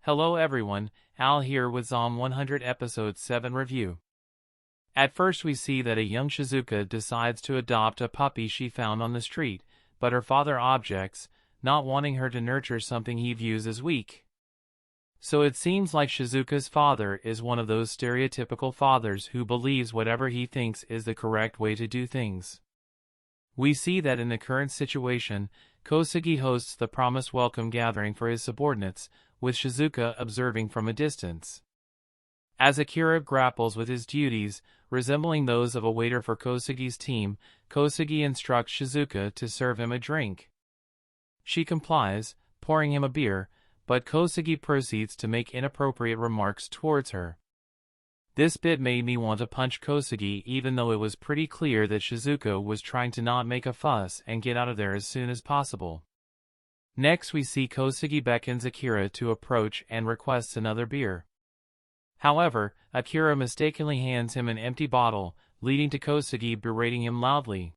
Hello everyone, Al here with Zom 100 Episode 7 review. At first we see that a young Shizuka decides to adopt a puppy she found on the street, but her father objects, not wanting her to nurture something he views as weak. So it seems like Shizuka's father is one of those stereotypical fathers who believes whatever he thinks is the correct way to do things. We see that in the current situation, Kosugi hosts the promised welcome gathering for his subordinates, with Shizuka observing from a distance. As Akira grapples with his duties, resembling those of a waiter for Kosugi's team, Kosugi instructs Shizuka to serve him a drink. She complies, pouring him a beer, but Kosugi proceeds to make inappropriate remarks towards her. This bit made me want to punch Kosugi even though it was pretty clear that Shizuka was trying to not make a fuss and get out of there as soon as possible. Next we see Kosugi beckons Akira to approach and requests another beer. However, Akira mistakenly hands him an empty bottle, leading to Kosugi berating him loudly.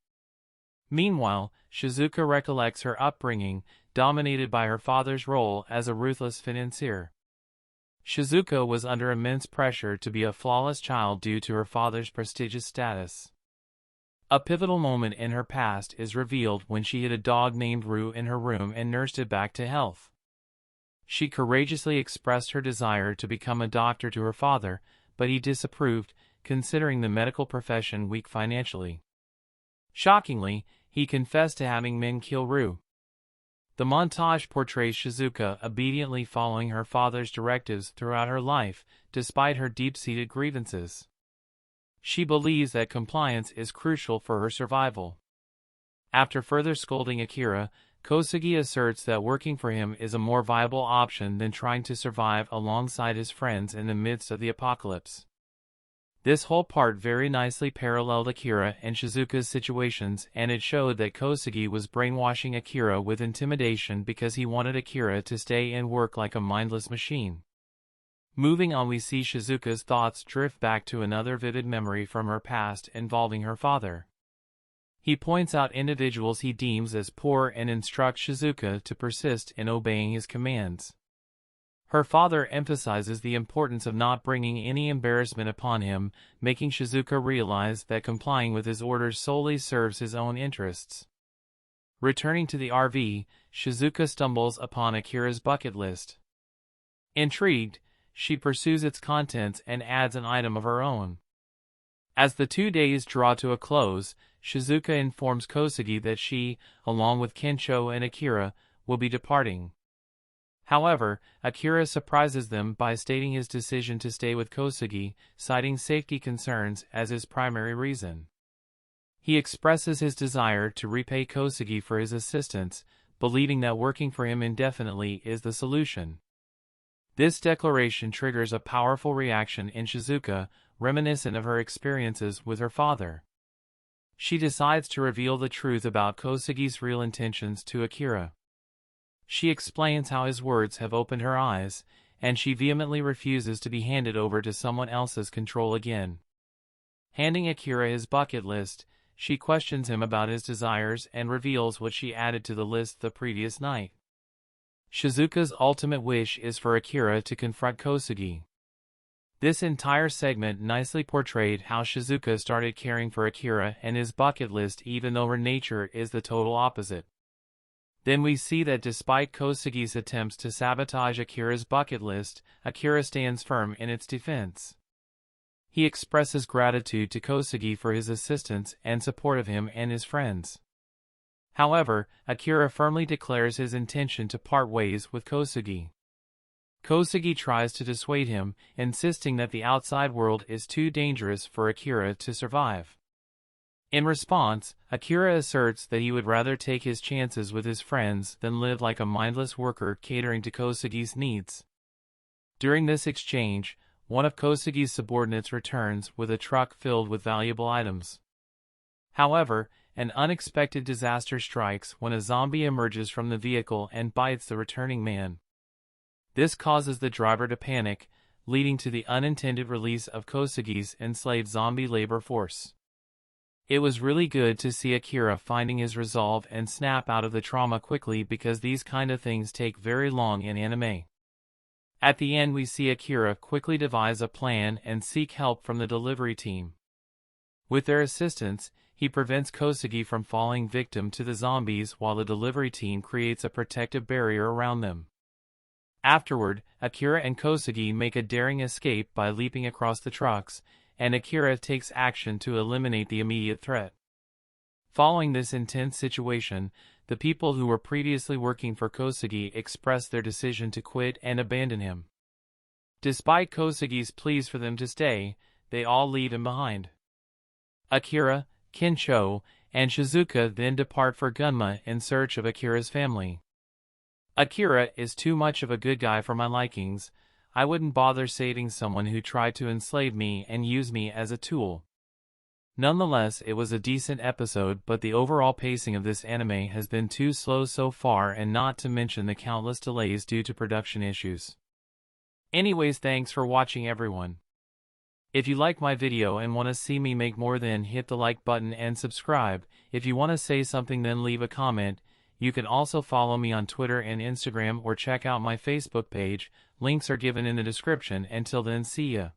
Meanwhile, Shizuka recollects her upbringing, dominated by her father's role as a ruthless financier. Shizuka was under immense pressure to be a flawless child due to her father's prestigious status. A pivotal moment in her past is revealed when she hid a dog named Rue in her room and nursed it back to health. She courageously expressed her desire to become a doctor to her father, but he disapproved, considering the medical profession weak financially. Shockingly, he confessed to having men kill Rue. The montage portrays Shizuka obediently following her father's directives throughout her life, despite her deep-seated grievances. She believes that compliance is crucial for her survival. After further scolding Akira, Kosugi asserts that working for him is a more viable option than trying to survive alongside his friends in the midst of the apocalypse. This whole part very nicely paralleled Akira and Shizuka's situations, and it showed that Kosugi was brainwashing Akira with intimidation because he wanted Akira to stay and work like a mindless machine. Moving on, we see Shizuka's thoughts drift back to another vivid memory from her past involving her father. He points out individuals he deems as poor and instructs Shizuka to persist in obeying his commands. Her father emphasizes the importance of not bringing any embarrassment upon him, making Shizuka realize that complying with his orders solely serves his own interests. Returning to the RV, Shizuka stumbles upon Akira's bucket list. Intrigued, she pursues its contents and adds an item of her own. As the 2 days draw to a close, Shizuka informs Kosugi that she, along with Kensho and Akira, will be departing. However, Akira surprises them by stating his decision to stay with Kosugi, citing safety concerns as his primary reason. He expresses his desire to repay Kosugi for his assistance, believing that working for him indefinitely is the solution. This declaration triggers a powerful reaction in Shizuka, reminiscent of her experiences with her father. She decides to reveal the truth about Kosugi's real intentions to Akira. She explains how his words have opened her eyes, and she vehemently refuses to be handed over to someone else's control again. Handing Akira his bucket list, she questions him about his desires and reveals what she added to the list the previous night. Shizuka's ultimate wish is for Akira to confront Kosugi. This entire segment nicely portrayed how Shizuka started caring for Akira and his bucket list even though her nature is the total opposite. Then we see that despite Kosugi's attempts to sabotage Akira's bucket list, Akira stands firm in its defense. He expresses gratitude to Kosugi for his assistance and support of him and his friends. However, Akira firmly declares his intention to part ways with Kosugi. Kosugi tries to dissuade him, insisting that the outside world is too dangerous for Akira to survive. In response, Akira asserts that he would rather take his chances with his friends than live like a mindless worker catering to Kosugi's needs. During this exchange, one of Kosugi's subordinates returns with a truck filled with valuable items. However, an unexpected disaster strikes when a zombie emerges from the vehicle and bites the returning man. This causes the driver to panic, leading to the unintended release of Kosugi's enslaved zombie labor force. It was really good to see Akira finding his resolve and snap out of the trauma quickly because these kind of things take very long in anime. At the end we see Akira quickly devise a plan and seek help from the delivery team. With their assistance, he prevents Kosugi from falling victim to the zombies while the delivery team creates a protective barrier around them. Afterward, Akira and Kosugi make a daring escape by leaping across the trucks, and Akira takes action to eliminate the immediate threat. Following this intense situation, the people who were previously working for Kosugi express their decision to quit and abandon him. Despite Kosugi's pleas for them to stay, they all leave him behind. Akira, Kincho, and Shizuka then depart for Gunma in search of Akira's family. Akira is too much of a good guy for my likings. I wouldn't bother saving someone who tried to enslave me and use me as a tool. Nonetheless, it was a decent episode, but the overall pacing of this anime has been too slow so far, and not to mention the countless delays due to production issues. Anyways, thanks for watching everyone. If you like my video and want to see me make more, then hit the like button and subscribe. If you want to say something, then leave a comment. You can also follow me on Twitter and Instagram or check out my Facebook page. Links are given in the description. Until then, see ya.